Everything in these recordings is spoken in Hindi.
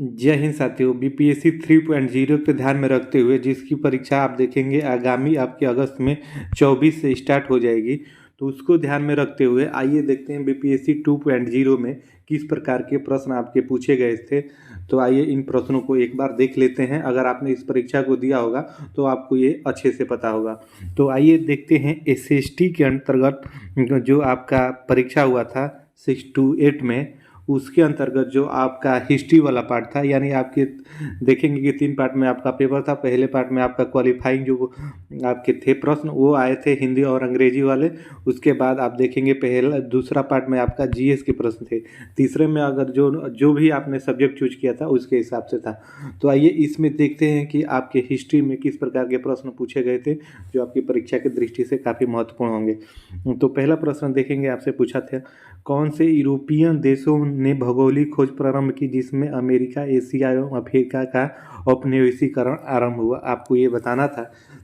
जय हिंद साथियों। बीपीएससी 3.0 को ध्यान में रखते हुए जिसकी परीक्षा आप देखेंगे आगामी आपके अगस्त में 24 से स्टार्ट हो जाएगी, तो उसको ध्यान में रखते हुए आइए देखते हैं बीपीएससी 2.0 में किस प्रकार के प्रश्न आपके पूछे गए थे। तो आइए इन प्रश्नों को एक बार देख लेते हैं। अगर आपने इस परीक्षा को दिया होगा तो आपको ये अच्छे से पता होगा। तो आइए देखते हैं एसएसटी के अंतर्गत जो आपका परीक्षा हुआ था 6 to 8 में, उसके अंतर्गत जो आपका हिस्ट्री वाला पार्ट था, यानी आपके देखेंगे कि 3 पार्ट में आपका पेपर था। पहले पार्ट में आपका क्वालिफाइंग जो आपके थे प्रश्न वो आए थे हिंदी और अंग्रेजी वाले। उसके बाद आप देखेंगे पहला दूसरा पार्ट में आपका जीएस के प्रश्न थे। तीसरे में अगर जो भी आपने सब्जेक्ट चूज किया था उसके हिसाब से था। तो आइए इसमें देखते हैं कि आपके हिस्ट्री में किस प्रकार के प्रश्न पूछे गए थे जो आपकी परीक्षा की दृष्टि से काफ़ी महत्वपूर्ण होंगे। तो पहला प्रश्न देखेंगे, आपसे पूछा था कौन से यूरोपियन देशों ने भौगोलिक खोज प्रारंभ की जिसमें अमेरिका, एशिया एवं अफ्रीका का औपनिवेशीकरण आरंभ हुआ। आपको ये बताना था।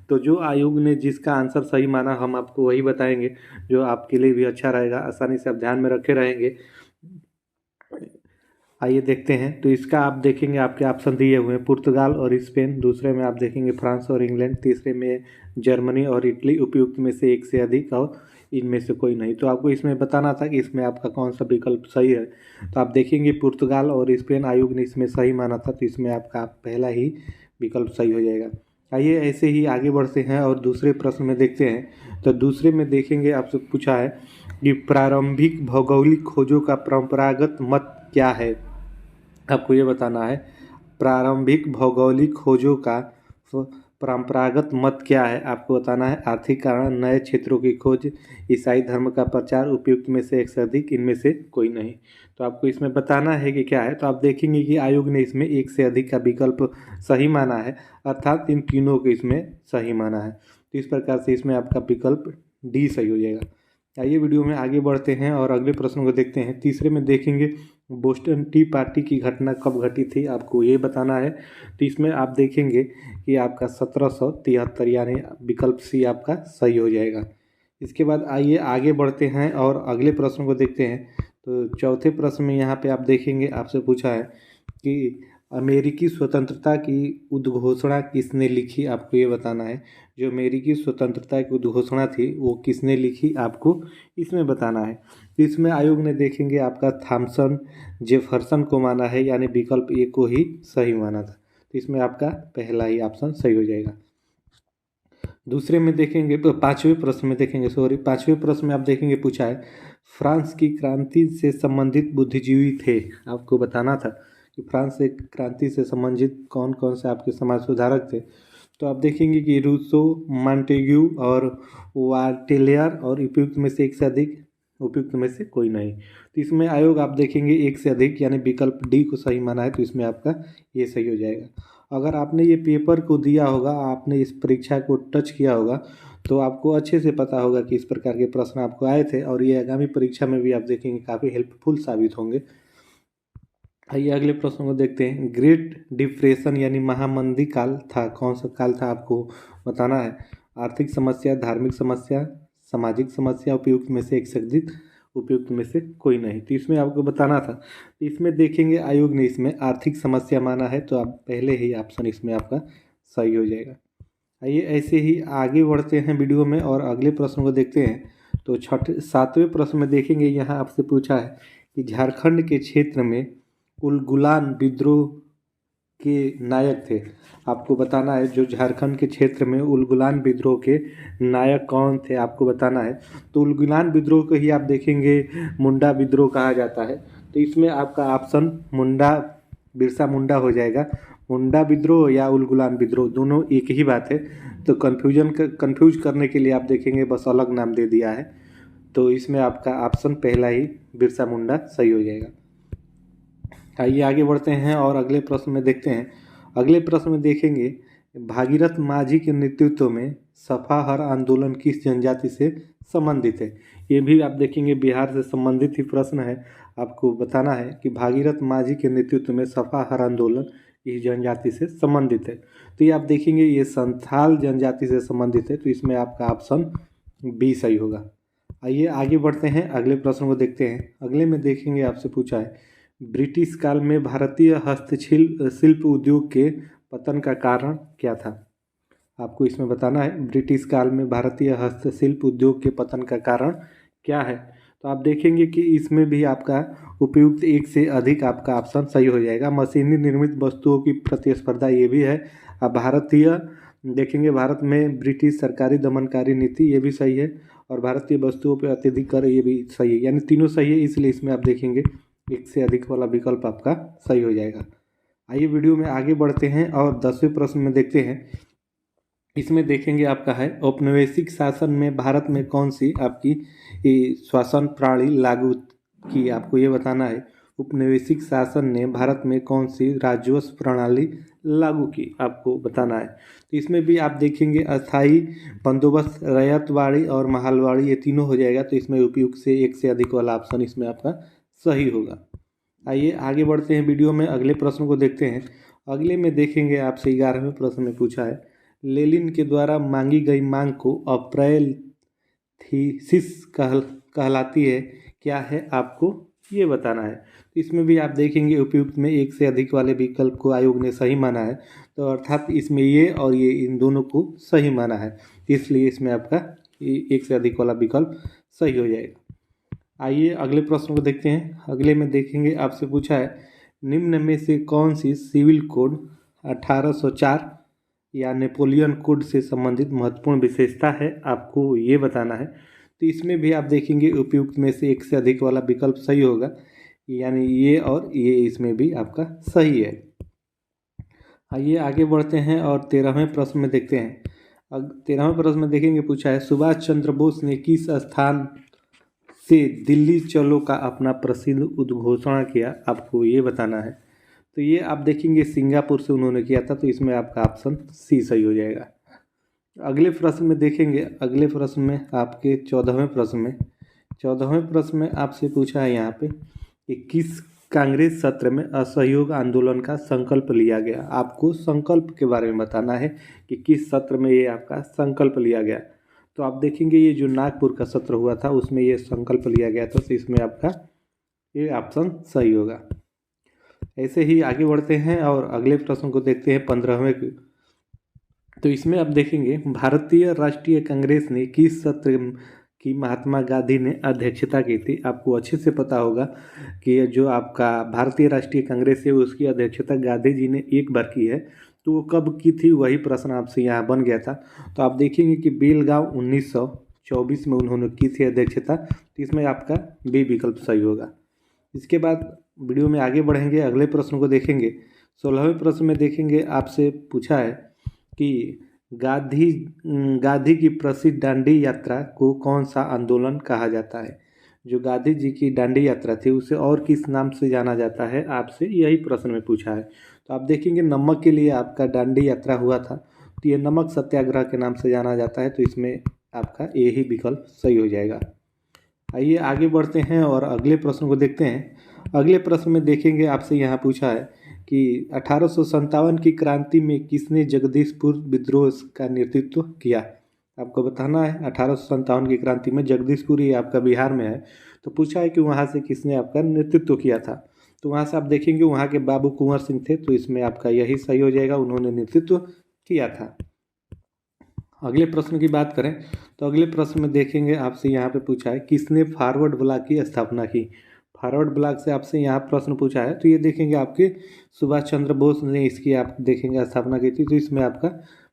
तो जो आयोग ने जिसका आंसर सही माना हम आपको वही बताएंगे, जो आपके लिए भी अच्छा रहेगा, आसानी से आप ध्यान में रखे रहेंगे। आइए देखते हैं। तो इसका आप देखेंगे आपके ऑप्शन दिए हुए हैं पुर्तगाल और स्पेन, दूसरे में आप देखेंगे फ्रांस और इंग्लैंड, तीसरे में जर्मनी और इटली, उपयुक्त में से एक से अधिक और इनमें से कोई नहीं। तो आपको इसमें बताना था कि इसमें आपका कौन सा विकल्प सही है। तो आप देखेंगे पुर्तगाल और स्पेन आयोग ने इसमें सही माना था, तो इसमें आपका पहला ही विकल्प सही हो जाएगा। आइए ऐसे ही आगे बढ़ते हैं और दूसरे प्रश्न में देखते हैं। तो दूसरे में देखेंगे आपसे पूछा है कि प्रारंभिक भौगोलिक खोजों का परंपरागत मत क्या है। आपको ये बताना है प्रारंभिक भौगोलिक खोजों का परंपरागत मत क्या है। आपको बताना है आर्थिक कारण, नए क्षेत्रों की खोज, ईसाई धर्म का प्रचार, उपयुक्त में से एक से अधिक, इनमें से कोई नहीं। तो आपको इसमें बताना है कि क्या है। तो आप देखेंगे कि आयोग ने इसमें एक से अधिक का विकल्प सही माना है, अर्थात इन तीनों को इसमें सही माना है। तो इस प्रकार से इसमें आपका विकल्प डी सही हो जाएगा। आइए वीडियो में आगे बढ़ते हैं और अगले प्रश्न को देखते हैं। तीसरे में देखेंगे बोस्टन टी पार्टी की घटना कब घटी थी। आपको ये बताना है। तो इसमें आप देखेंगे कि आपका 1773, यानी विकल्प सी आपका सही हो जाएगा। इसके बाद आइए आगे बढ़ते हैं और अगले प्रश्न को देखते हैं। तो चौथे प्रश्न में यहाँ पे आप देखेंगे आपसे पूछा है कि अमेरिकी स्वतंत्रता की उद्घोषणा किसने लिखी। आपको ये बताना है जो अमेरिकी स्वतंत्रता की उद्घोषणा थी वो किसने लिखी, आपको इसमें बताना है। तो इसमें आयोग ने देखेंगे आपका थॉमसन जेफरसन को माना है, यानी विकल्प ए को ही सही माना था। तो इसमें आपका पहला ही ऑप्शन सही हो जाएगा। दूसरे में देखेंगे पांचवें प्रश्न में देखेंगे, पांचवें प्रश्न में आप देखेंगे पूछा है फ्रांस की क्रांति से संबंधित बुद्धिजीवी थे। आपको बताना था कि फ्रांस से क्रांति से संबंधित कौन कौन से आपके समाज सुधारक थे। तो आप देखेंगे कि रूसो, मॉन्टेग्यू और वाटेलियर, और उपयुक्त में से एक से अधिक, उपयुक्त में से कोई नहीं। तो इसमें आयोग आप देखेंगे एक से अधिक, यानी विकल्प डी को सही माना है। तो इसमें आपका ये सही हो जाएगा। अगर आपने ये पेपर को दिया होगा, आपने इस परीक्षा को टच किया होगा, तो आपको अच्छे से पता होगा कि इस प्रकार के प्रश्न आपको आए थे और ये आगामी परीक्षा में भी आप देखेंगे काफ़ी हेल्पफुल साबित होंगे। आइए अगले प्रश्न को देखते हैं। ग्रेट डिप्रेशन यानी महामंदी काल था, कौन सा काल था आपको बताना है। आर्थिक समस्या, धार्मिक समस्या, सामाजिक समस्या, उपयुक्त में से एक से अधिक, उपयुक्त में से कोई नहीं। तो इसमें आपको बताना था। तो इसमें देखेंगे आयोग ने इसमें आर्थिक समस्या माना है, तो आप पहले ही ऑप्शन इसमें आपका सही हो जाएगा। आइए ऐसे ही आगे बढ़ते हैं वीडियो में और अगले प्रश्न को देखते हैं। तो सातवें प्रश्न में देखेंगे, यहाँ आपसे पूछा है कि झारखंड के क्षेत्र में उलगुलान विद्रोह के नायक थे। आपको बताना है जो झारखंड के क्षेत्र में उलगुलान विद्रोह के नायक कौन थे, आपको बताना है। तो उलगुलान विद्रोह को ही आप देखेंगे मुंडा विद्रोह कहा जाता है। तो इसमें आपका ऑप्शन बिरसा मुंडा हो जाएगा। मुंडा विद्रोह या उलगुलान विद्रोह दोनों एक ही बात है। तो कंफ्यूज करने के लिए आप देखेंगे बस अलग नाम दे दिया है। तो इसमें आपका ऑप्शन पहला ही बिरसा मुंडा सही हो जाएगा। आइए आगे बढ़ते हैं और अगले प्रश्न में देखते हैं। अगले प्रश्न में देखेंगे भागीरथ माझी के नेतृत्व में सफा आंदोलन किस जनजाति से संबंधित है। ये भी आप देखेंगे बिहार से संबंधित ही प्रश्न है। आपको बताना है कि भागीरथ माझी के नेतृत्व में सफा आंदोलन इस जनजाति से संबंधित है। तो ये आप देखेंगे ये संथाल जनजाति से संबंधित है। तो इसमें आपका ऑप्शन बी सही होगा। आइए आगे बढ़ते हैं, अगले प्रश्न को देखते हैं। अगले में देखेंगे आपसे पूछा है ब्रिटिश काल में भारतीय हस्तशिल्प शिल्प उद्योग के पतन का कारण क्या था? आपको इसमें बताना है ब्रिटिश काल में भारतीय हस्तशिल्प उद्योग के पतन का कारण क्या है। तो आप देखेंगे कि इसमें भी आपका उपयुक्त एक से अधिक आपका ऑप्शन सही हो जाएगा। मशीनी निर्मित वस्तुओं की प्रतिस्पर्धा ये भी है। अब भारतीय देखेंगे भारत में ब्रिटिश सरकारी दमनकारी नीति ये भी सही है, और भारतीय वस्तुओं पर अत्यधिक कर ये भी सही है, यानी तीनों सही है। इसलिए इसमें आप देखेंगे एक से अधिक वाला विकल्प आपका सही हो जाएगा। आइए वीडियो में आगे बढ़ते हैं और 10वें प्रश्न में देखते हैं। इसमें देखेंगे आपका है औपनिवेशिक शासन में भारत में कौन सी आपकी शासन प्रणाली लागू की? आपको ये बताना है औपनिवेशिक शासन ने भारत में कौन सी राजस्व प्रणाली लागू की, आपको बताना है। तो इसमें भी आप देखेंगे अस्थाई बंदोबस्त, रैयतवाड़ी और महलवाड़ी, ये तीनों हो जाएगा। तो इसमें उपयुक्त से एक से अधिक वाला ऑप्शन इसमें आपका सही होगा। आइए आगे बढ़ते हैं वीडियो में, अगले प्रश्न को देखते हैं। अगले में देखेंगे आपसे 11वें प्रश्न में पूछा है लेनिन के द्वारा मांगी गई मांग को अप्रैल थीसिस कहलाती है, क्या है आपको ये बताना है। तो इसमें भी आप देखेंगे उपयुक्त में एक से अधिक वाले विकल्प को आयोग ने सही माना है, तो अर्थात इसमें ये और ये इन दोनों को सही माना है, इसलिए इसमें आपका एक से अधिक वाला विकल्प सही हो जाएगा। आइए अगले प्रश्न को देखते हैं। अगले में देखेंगे आपसे पूछा है निम्न में से कौन सी सिविल कोड 1804 या नेपोलियन कोड से संबंधित महत्वपूर्ण विशेषता है, आपको ये बताना है। तो इसमें भी आप देखेंगे उपयुक्त में से एक से अधिक वाला विकल्प सही होगा, यानी ये और ये इसमें भी आपका सही है। आइए आगे बढ़ते हैं और 13वें प्रश्न में देखते हैं। अब 13वें प्रश्न में देखेंगे पूछा है सुभाष चंद्र बोस ने किस स्थान से दिल्ली चलो का अपना प्रसिद्ध उद्घोषणा किया, आपको ये बताना है। तो ये आप देखेंगे सिंगापुर से उन्होंने किया था, तो इसमें आपका ऑप्शन सी सही हो जाएगा। अगले प्रश्न में देखेंगे, अगले प्रश्न में आपके 14वें प्रश्न में आपसे पूछा है यहाँ पे कि किस कांग्रेस सत्र में असहयोग आंदोलन का संकल्प लिया गया। आपको संकल्प के बारे में बताना है कि किस सत्र में ये आपका संकल्प लिया गया। तो आप देखेंगे ये जो नागपुर का सत्र हुआ था उसमें ये संकल्प लिया गया था, तो इसमें आपका ये ऑप्शन सही होगा। ऐसे ही आगे बढ़ते हैं और अगले प्रश्न को देखते हैं 15वें की। तो इसमें आप देखेंगे भारतीय राष्ट्रीय कांग्रेस ने किस सत्र की महात्मा गांधी ने अध्यक्षता की थी। आपको अच्छे से पता होगा कि जो आपका भारतीय राष्ट्रीय कांग्रेस है उसकी अध्यक्षता गांधी जी ने एक बार की है, तो वो कब की थी वही प्रश्न आपसे यहाँ बन गया था। तो आप देखेंगे कि बेलगांव 1924 में उन्होंने की थी अध्यक्षता, तो इसमें आपका बी विकल्प सही होगा। इसके बाद वीडियो में आगे बढ़ेंगे, अगले प्रश्न को देखेंगे। 16वें प्रश्न में देखेंगे आपसे पूछा है कि गांधी की प्रसिद्ध दांडी यात्रा को कौन सा आंदोलन कहा जाता है। जो गांधी जी की दांडी यात्रा थी उसे और किस नाम से जाना जाता है, आपसे यही प्रश्न में पूछा है। तो आप देखेंगे नमक के लिए आपका दांडी यात्रा हुआ था, तो ये नमक सत्याग्रह के नाम से जाना जाता है, तो इसमें आपका यही विकल्प सही हो जाएगा। आइए आगे बढ़ते हैं और अगले प्रश्न को देखते हैं। अगले प्रश्न में देखेंगे आपसे यहाँ पूछा है कि 1857 की क्रांति में किसने जगदीशपुर विद्रोह का नेतृत्व किया। आपको बताना है 1857 की क्रांति में जगदीशपुर ये आपका बिहार में है, तो पूछा है कि वहाँ से किसने आपका नेतृत्व किया था। तो वहाँ से आप देखेंगे वहाँ के बाबू कुंवर सिंह थे, तो इसमें आपका यही सही हो जाएगा, उन्होंने नेतृत्व किया था। अगले प्रश्न की बात करें तो अगले प्रश्न में देखेंगे आपसे यहाँ पे पूछा है किसने फॉरवर्ड ब्लॉक की स्थापना की। फॉरवर्ड ब्लॉक से आपसे यहाँ प्रश्न पूछा है, तो ये देखेंगे आपके सुभाष चंद्र बोस ने इसकी आप देखेंगे स्थापना की थी, तो इसमें आपका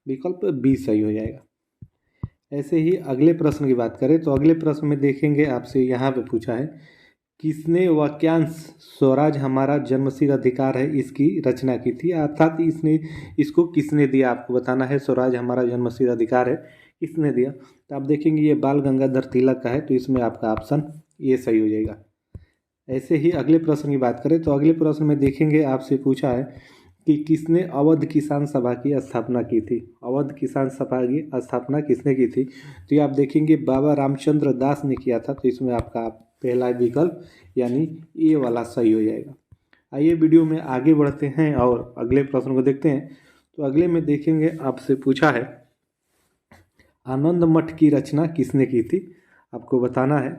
विकल्प बी सही हो जाएगा। ऐसे ही अगले प्रश्न की बात करें तो अगले प्रश्न में देखेंगे आपसे यहाँ पे पूछा है किसने वाक्यांश स्वराज हमारा जन्मसिद्ध अधिकार है इसकी रचना की थी, अर्थात इसको किसने दिया, आपको बताना है स्वराज हमारा जन्मसिद्ध अधिकार है किसने दिया। तो आप देखेंगे ये बाल गंगाधर तिलक का है, तो इसमें आपका ऑप्शन ये सही हो जाएगा। ऐसे ही अगले प्रश्न की बात करें तो अगले प्रश्न में देखेंगे आपसे पूछा है कि किसने अवध किसान सभा की स्थापना की थी। अवध किसान सभा की स्थापना किसने की थी, तो ये आप देखेंगे बाबा रामचंद्र दास ने किया था, तो इसमें आपका पहला विकल्प यानी ये वाला सही हो जाएगा। आइए वीडियो में आगे बढ़ते हैं और अगले प्रश्न को देखते हैं। तो अगले में देखेंगे आपसे पूछा है आनंद मठ की रचना किसने की थी, आपको बताना है।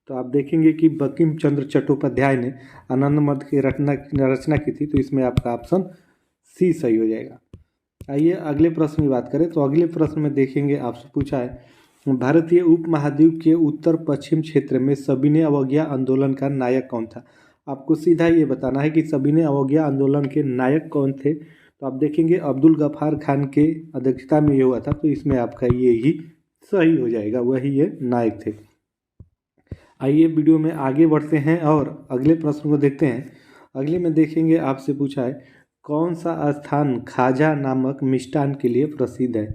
तो आप देखेंगे कि बंकिम चंद्र चट्टोपाध्याय ने आनंद मठ की रचना की थी, तो इसमें आपका ऑप्शन सी सही हो जाएगा। आइए अगले प्रश्न की बात करें। तो अगले प्रश्न में देखेंगे, आपसे पूछा है भारतीय उपमहाद्वीप के उत्तर पश्चिम क्षेत्र में सविनय अवज्ञा आंदोलन का नायक कौन था। आपको सीधा ये बताना है कि सविनय अवज्ञा आंदोलन के नायक कौन थे। तो आप देखेंगे अब्दुल गफ्फार खान के अध्यक्षता में ये हुआ था, तो इसमें आपका ये ही सही हो जाएगा, वही ये नायक थे। आइए वीडियो में आगे बढ़ते हैं और अगले प्रश्न को देखते हैं। अगले में देखेंगे, आपसे पूछा है कौन सा स्थान खाजा नामक मिष्ठान के लिए प्रसिद्ध है।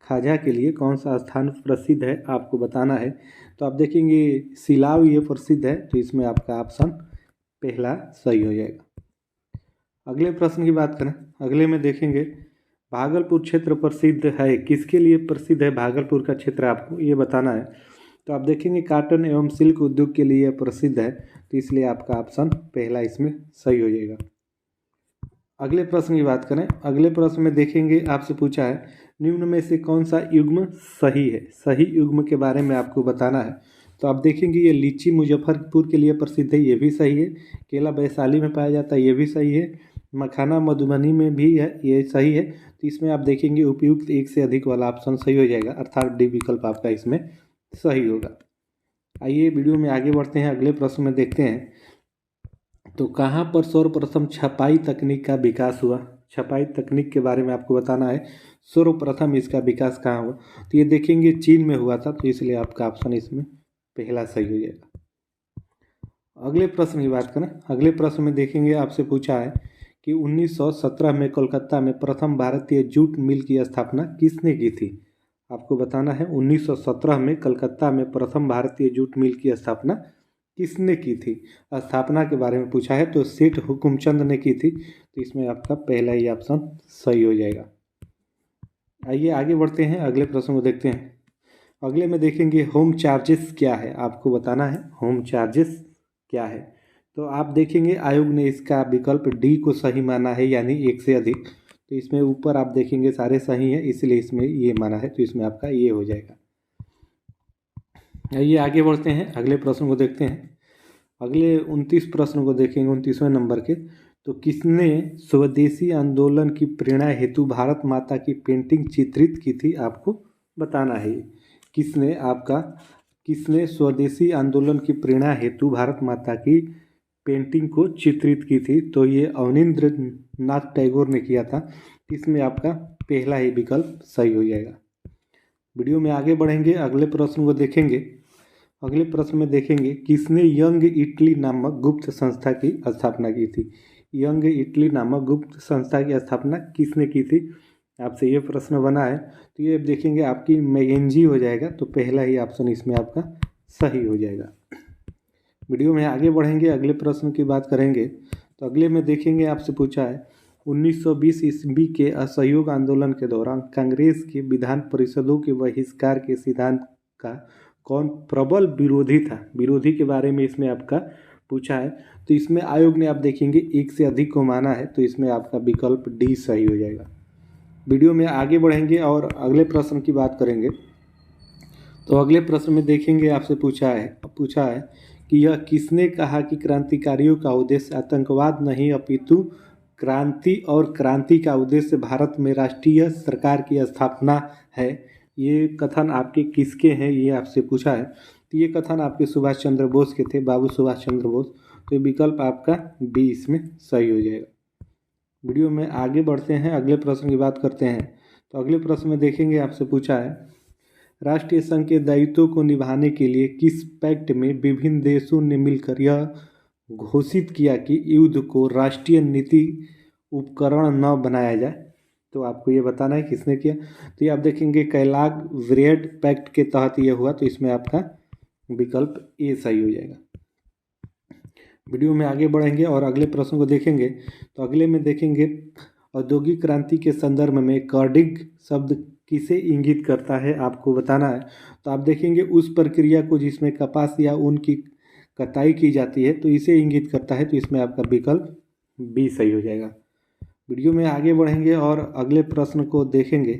खाजा के लिए कौन सा स्थान प्रसिद्ध है आपको बताना है। तो आप देखेंगे सिलाव ये प्रसिद्ध है, तो इसमें आपका ऑप्शन पहला सही हो जाएगा। अगले प्रश्न की बात करें। अगले में देखेंगे भागलपुर क्षेत्र प्रसिद्ध है, किसके लिए प्रसिद्ध है भागलपुर का क्षेत्र, आपको ये बताना है। तो आप देखेंगे काटन एवं सिल्क उद्योग के लिए प्रसिद्ध है, तो इसलिए आपका ऑप्शन पहला इसमें सही हो जाएगा। अगले प्रश्न की बात करें। अगले प्रश्न में देखेंगे, आपसे पूछा है निम्न में से कौन सा युग्म सही है। सही युग्म के बारे में आपको बताना है। तो आप देखेंगे ये लीची मुजफ्फरपुर के लिए प्रसिद्ध है, ये भी सही है। केला वैशाली में पाया जाता है, ये भी सही है। मखाना मधुबनी में भी है, ये सही है। तो इसमें आप देखेंगे उपयुक्त एक से अधिक वाला ऑप्शन सही हो जाएगा, अर्थात डी विकल्प आपका इसमें सही होगा। आइए वीडियो में आगे बढ़ते हैं। अगले प्रश्न में देखते हैं, तो कहाँ पर सर्वप्रथम छपाई तकनीक का विकास हुआ। छपाई तकनीक के बारे में आपको बताना है, सर्वप्रथम इसका विकास कहाँ हुआ। तो ये देखेंगे चीन में हुआ था, तो इसलिए आपका ऑप्शन इसमें पहला सही हो जाएगा। अगले प्रश्न की बात करें। अगले प्रश्न में देखेंगे, आपसे पूछा है कि 1917 में कोलकाता में प्रथम भारतीय जूट मिल की स्थापना किसने की थी। आपको बताना है 1917 में कलकत्ता में प्रथम भारतीय जूट मिल की स्थापना किसने की थी। स्थापना के बारे में पूछा है, तो सेठ हुकुमचंद ने की थी, तो इसमें आपका पहला ही ऑप्शन सही हो जाएगा। आइए आगे बढ़ते हैं, अगले प्रश्न को देखते हैं। अगले में देखेंगे होम चार्जेस क्या है, आपको बताना है होम चार्जेस क्या है। तो आप देखेंगे आयोग ने इसका विकल्प डी को सही माना है, यानी एक से अधिक। तो इसमें ऊपर आप देखेंगे सारे सही हैं, इसलिए इसमें ये माना है, तो इसमें आपका ये हो जाएगा। आइए आगे बढ़ते हैं, अगले प्रश्न को देखते हैं। अगले 29 प्रश्न को देखेंगे, 29वें नंबर के। तो किसने स्वदेशी आंदोलन की प्रेरणा हेतु भारत माता की पेंटिंग चित्रित की थी, आपको बताना है। किसने स्वदेशी आंदोलन की प्रेरणा हेतु भारत माता की पेंटिंग को चित्रित की थी। तो ये अवनींद्र नाथ टैगोर ने किया था, इसमें आपका पहला ही विकल्प सही हो जाएगा। वीडियो में आगे बढ़ेंगे, अगले प्रश्न को देखेंगे। अगले प्रश्न में देखेंगे किसने यंग इटली नामक गुप्त संस्था की स्थापना की थी। यंग इटली नामक गुप्त संस्था की स्थापना किसने की थी, आपसे ये प्रश्न बना है। तो ये देखेंगे आपकी मैकेंजी हो जाएगा, तो पहला ही ऑप्शन इसमें आपका सही हो जाएगा। वीडियो में आगे बढ़ेंगे, अगले प्रश्न की बात करेंगे। तो अगले में देखेंगे, आपसे पूछा है 1920 ईस्वी के असहयोग आंदोलन के दौरान कांग्रेस के विधान परिषदों के बहिष्कार के सिद्धांत का कौन प्रबल विरोधी था। विरोधी के बारे में इसमें आपका पूछा है, तो इसमें आयोग ने आप देखेंगे एक से अधिक को माना है, तो इसमें आपका विकल्प डी सही हो जाएगा। वीडियो में आगे बढ़ेंगे और अगले प्रश्न की बात करेंगे। तो अगले प्रश्न में देखेंगे, आपसे पूछा है कि यह किसने कहा कि क्रांतिकारियों का उद्देश्य आतंकवाद नहीं अपितु क्रांति और क्रांति का उद्देश्य भारत में राष्ट्रीय सरकार की स्थापना है। ये कथन आपके किसके हैं, ये आपसे पूछा है। तो ये कथन आपके सुभाष चंद्र बोस के थे, बाबू सुभाष चंद्र बोस। तो विकल्प आपका बी इसमें सही हो जाएगा। वीडियो में आगे बढ़ते हैं, अगले प्रश्न की बात करते हैं। तो अगले प्रश्न में देखेंगे, आपसे पूछा है राष्ट्रीय संघ के दायित्वों को निभाने के लिए किस पैक्ट में विभिन्न देशों ने मिलकर यह घोषित किया कि युद्ध को राष्ट्रीय नीति उपकरण न बनाया जाए। तो आपको ये बताना है किसने किया। तो ये आप देखेंगे कैलाग वृहद पैक्ट के तहत ये हुआ, तो इसमें आपका विकल्प ए सही हो जाएगा। वीडियो में आगे बढ़ेंगे और अगले प्रश्न को देखेंगे। तो अगले में देखेंगे औद्योगिक क्रांति के संदर्भ में कर्डिग शब्द किसे इंगित करता है, आपको बताना है। तो आप देखेंगे उस प्रक्रिया को जिसमें कपास या ऊन की कटाई की जाती है, तो इसे इंगित करता है, तो इसमें आपका विकल्प बी सही हो जाएगा। वीडियो में आगे बढ़ेंगे और अगले प्रश्न को देखेंगे।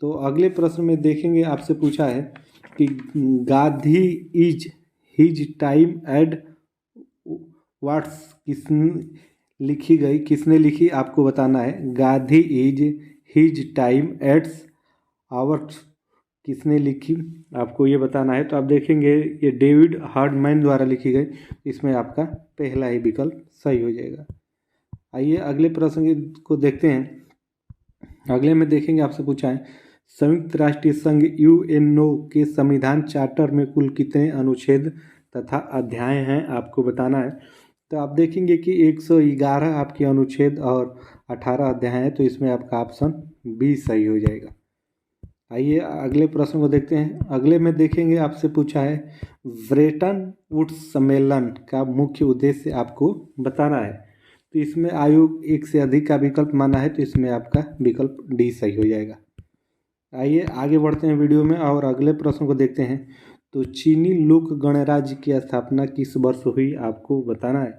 तो अगले प्रश्न में देखेंगे, आपसे पूछा है कि गांधी इज हिज टाइम एड व्हाट्स किसने लिखी आपको बताना है। गांधी इज हिज टाइम एट्स आवर्स किसने लिखी आपको ये बताना है। तो आप देखेंगे ये डेविड हार्डमैन द्वारा लिखी गई, इसमें आपका पहला ही विकल्प सही हो जाएगा। आइए अगले प्रश्न को देखते हैं। अगले में देखेंगे आपसे पूछा है संयुक्त राष्ट्र संघ यूएनओ के संविधान चार्टर में कुल कितने अनुच्छेद तथा अध्याय हैं आपको बताना है। तो आप देखेंगे कि 111 आपके अनुच्छेद और 18 अध्याय हैं, तो इसमें आपका ऑप्शन बी सही हो जाएगा। आइए अगले प्रश्न को देखते हैं। अगले में देखेंगे आपसे पूछा है ब्रेटन वुड्स सम्मेलन का मुख्य उद्देश्य आपको बताना है। तो इसमें आयोग एक से अधिक का विकल्प माना है, तो इसमें आपका विकल्प डी सही हो जाएगा। आइए आगे बढ़ते हैं वीडियो में और अगले प्रश्न को देखते हैं। तो चीनी लोक गणराज्य की स्थापना किस वर्ष हुई आपको बताना है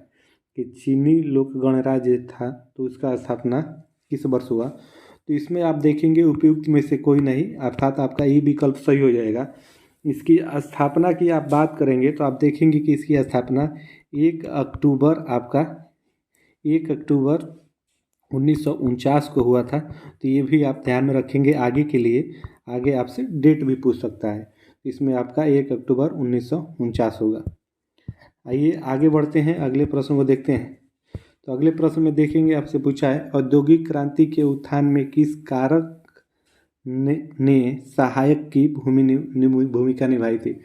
कि चीनी लोक गणराज्य था तो उसका स्थापना किस वर्ष हुआ। तो इसमें आप देखेंगे उपयुक्त में से कोई नहीं, अर्थात आपका ई विकल्प सही हो जाएगा। इसकी स्थापना की आप बात करेंगे तो आप देखेंगे कि इसकी स्थापना 1 अक्टूबर 1949 को हुआ था। तो ये भी आप ध्यान में रखेंगे आगे के लिए, आगे आपसे डेट भी पूछ सकता है। इसमें आपका 1 अक्टूबर 1949 होगा। आइए आगे बढ़ते हैं, अगले प्रश्न को देखते हैं। तो अगले प्रश्न में देखेंगे आपसे पूछा है औद्योगिक क्रांति के उत्थान में किस कारक ने सहायक की भूमिका निभाई थी।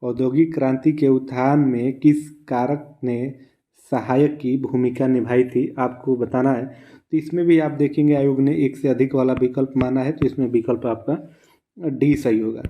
औद्योगिक क्रांति के उत्थान में किस कारक ने सहायक की भूमिका निभाई थी आपको बताना है। तो इसमें भी आप देखेंगे आयोग ने एक से अधिक वाला विकल्प माना है, तो इसमें विकल्प आपका डी सही होगा।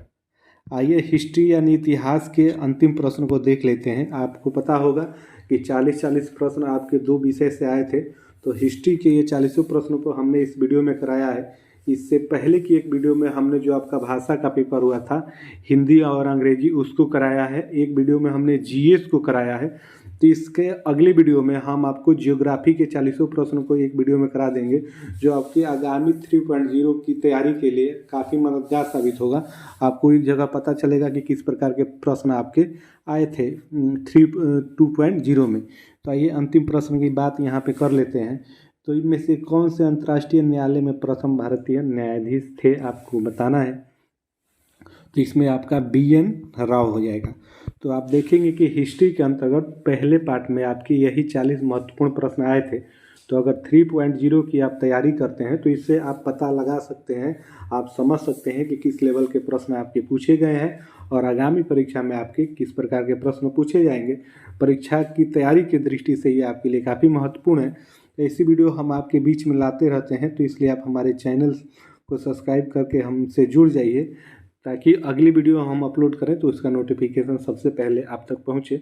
आइए हिस्ट्री यानी इतिहास के अंतिम प्रश्न को देख लेते हैं। आपको पता होगा कि 40 प्रश्न आपके 2 विषय से आए थे, तो हिस्ट्री के ये 40 प्रश्नों को हमने इस वीडियो में कराया है। इससे पहले की एक वीडियो में हमने जो आपका भाषा का पेपर हुआ था हिंदी और अंग्रेजी उसको कराया है, एक वीडियो में हमने जीएस को कराया है। तो इसके अगले वीडियो में हम आपको जियोग्राफी के 40 प्रश्नों को एक वीडियो में करा देंगे, जो आपकी आगामी 3.0 की तैयारी के लिए काफ़ी मददगार साबित होगा। आपको एक जगह पता चलेगा कि किस प्रकार के प्रश्न आपके आए थे 2.0 में। तो आइए अंतिम प्रश्न की बात यहाँ पे कर लेते हैं। तो इनमें से कौन से अंतर्राष्ट्रीय न्यायालय में प्रथम भारतीय न्यायाधीश थे आपको बताना है। तो इसमें आपका BN राव हो जाएगा। तो आप देखेंगे कि हिस्ट्री के अंतर्गत पहले पार्ट में आपकी यही 40 महत्वपूर्ण प्रश्न आए थे। तो अगर 3.0 की आप तैयारी करते हैं तो इससे आप पता लगा सकते हैं, आप समझ सकते हैं कि किस लेवल के प्रश्न आपके पूछे गए हैं और आगामी परीक्षा में आपके किस प्रकार के प्रश्न पूछे जाएंगे। परीक्षा की तैयारी की दृष्टि से ये आपके लिए काफ़ी महत्वपूर्ण है। ऐसी वीडियो हम आपके बीच में लाते रहते हैं, तो इसलिए आप हमारे चैनल को सब्सक्राइब करके हमसे जुड़ जाइए, ताकि अगली वीडियो हम अपलोड करें तो उसका नोटिफिकेशन सबसे पहले आप तक पहुंचे।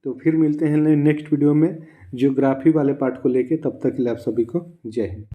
तो फिर मिलते हैं नेक्स्ट वीडियो में जियोग्राफी वाले पार्ट को लेके, तब तक के लिए आप सभी को जय हिंद।